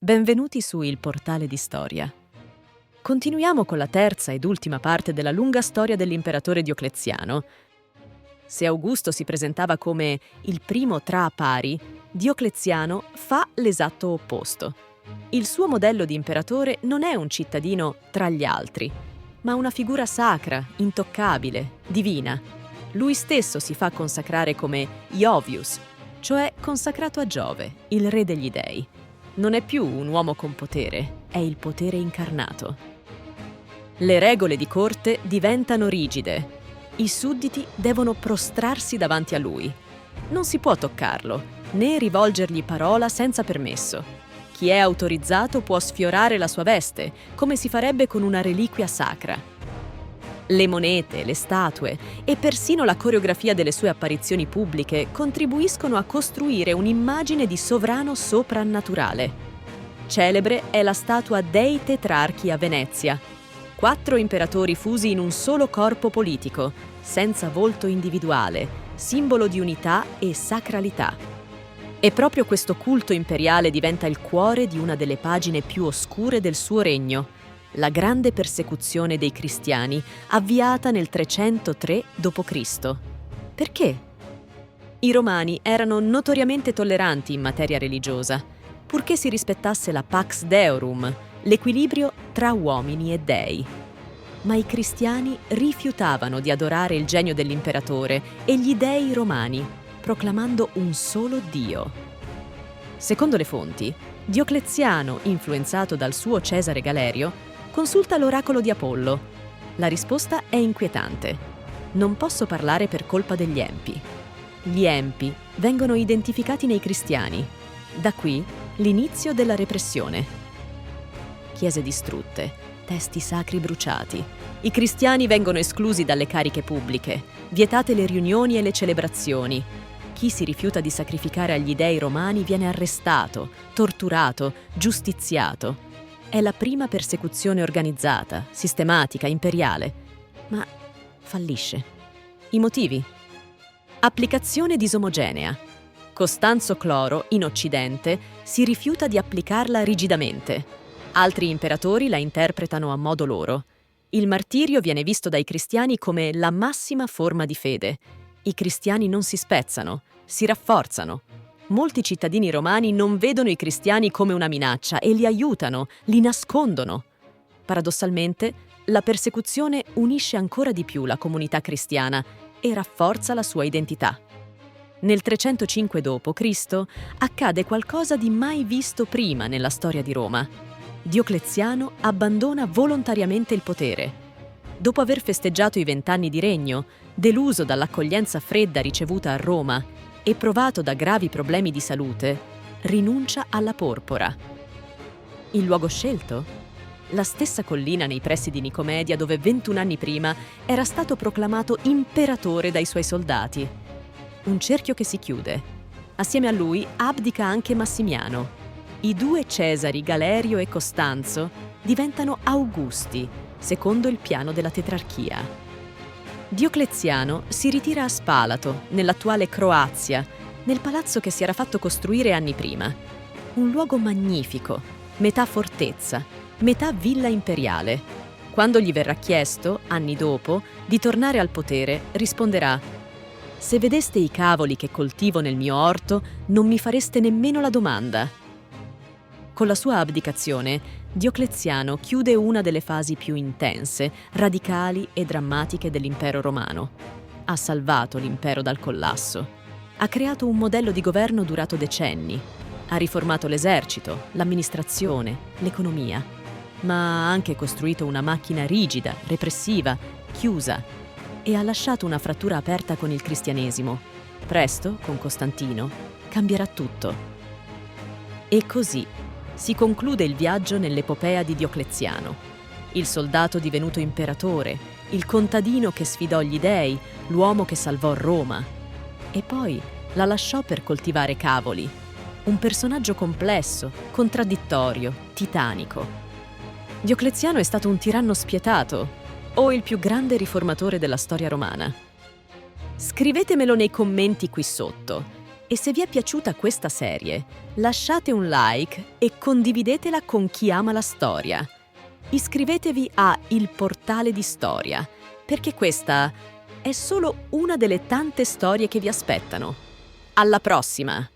Benvenuti su Il Portale di Storia. Continuiamo con la terza ed ultima parte della lunga storia dell'imperatore Diocleziano. Se Augusto si presentava come il primo tra pari, Diocleziano fa l'esatto opposto. Il suo modello di imperatore non è un cittadino tra gli altri, ma una figura sacra, intoccabile, divina. Lui stesso si fa consacrare come Iovius, cioè consacrato a Giove, il re degli dei. Non è più un uomo con potere, è il potere incarnato. Le regole di corte diventano rigide. I sudditi devono prostrarsi davanti a lui. Non si può toccarlo, né rivolgergli parola senza permesso. Chi è autorizzato può sfiorare la sua veste, come si farebbe con una reliquia sacra. Le monete, le statue e persino la coreografia delle sue apparizioni pubbliche contribuiscono a costruire un'immagine di sovrano soprannaturale. Celebre è la statua dei Tetrarchi a Venezia, 4 imperatori fusi in un solo corpo politico, senza volto individuale, simbolo di unità e sacralità. E proprio questo culto imperiale diventa il cuore di una delle pagine più oscure del suo regno, la grande persecuzione dei cristiani, avviata nel 303 d.C. Perché? I romani erano notoriamente tolleranti in materia religiosa, purché si rispettasse la Pax Deorum, l'equilibrio tra uomini e dei. Ma i cristiani rifiutavano di adorare il genio dell'imperatore e gli dei romani, proclamando un solo Dio. Secondo le fonti, Diocleziano, influenzato dal suo Cesare Galerio, consulta l'oracolo di Apollo. La risposta è inquietante. Non posso parlare per colpa degli empi. Gli empi vengono identificati nei cristiani. Da qui l'inizio della repressione. Chiese distrutte, testi sacri bruciati. I cristiani vengono esclusi dalle cariche pubbliche, vietate le riunioni e le celebrazioni. Chi si rifiuta di sacrificare agli dei romani viene arrestato, torturato, giustiziato. È la prima persecuzione organizzata, sistematica, imperiale, ma fallisce. I motivi? Applicazione disomogenea. Costanzo Cloro, in Occidente, si rifiuta di applicarla rigidamente. Altri imperatori la interpretano a modo loro. Il martirio viene visto dai cristiani come la massima forma di fede. I cristiani non si spezzano, si rafforzano. Molti cittadini romani non vedono i cristiani come una minaccia e li aiutano, li nascondono. Paradossalmente, la persecuzione unisce ancora di più la comunità cristiana e rafforza la sua identità. Nel 305 d.C. accade qualcosa di mai visto prima nella storia di Roma. Diocleziano abbandona volontariamente il potere. Dopo aver festeggiato i 20 anni di regno, deluso dall'accoglienza fredda ricevuta a Roma e provato da gravi problemi di salute, rinuncia alla porpora. Il luogo scelto? La stessa collina nei pressi di Nicomedia dove 21 anni prima era stato proclamato imperatore dai suoi soldati. Un cerchio che si chiude. Assieme a lui abdica anche Massimiano. I 2 Cesari, Galerio e Costanzo, diventano Augusti, secondo il piano della tetrarchia. Diocleziano si ritira a Spalato, nell'attuale Croazia, nel palazzo che si era fatto costruire anni prima. Un luogo magnifico, metà fortezza, metà villa imperiale. Quando gli verrà chiesto, anni dopo, di tornare al potere, risponderà: «Se vedeste i cavoli che coltivo nel mio orto, non mi fareste nemmeno la domanda». Con la sua abdicazione, Diocleziano chiude una delle fasi più intense, radicali e drammatiche dell'impero romano. Ha salvato l'impero dal collasso. Ha creato un modello di governo durato decenni. Ha riformato l'esercito, l'amministrazione, l'economia. Ma ha anche costruito una macchina rigida, repressiva, chiusa e ha lasciato una frattura aperta con il cristianesimo. Presto, con Costantino, cambierà tutto. E così si conclude il viaggio nell'epopea di Diocleziano. Il soldato divenuto imperatore, il contadino che sfidò gli dei, l'uomo che salvò Roma. E poi la lasciò per coltivare cavoli. Un personaggio complesso, contraddittorio, titanico. Diocleziano è stato un tiranno spietato o il più grande riformatore della storia romana? Scrivetemelo nei commenti qui sotto. E se vi è piaciuta questa serie, lasciate un like e condividetela con chi ama la storia. Iscrivetevi a Il Portale di Storia, perché questa è solo una delle tante storie che vi aspettano. Alla prossima!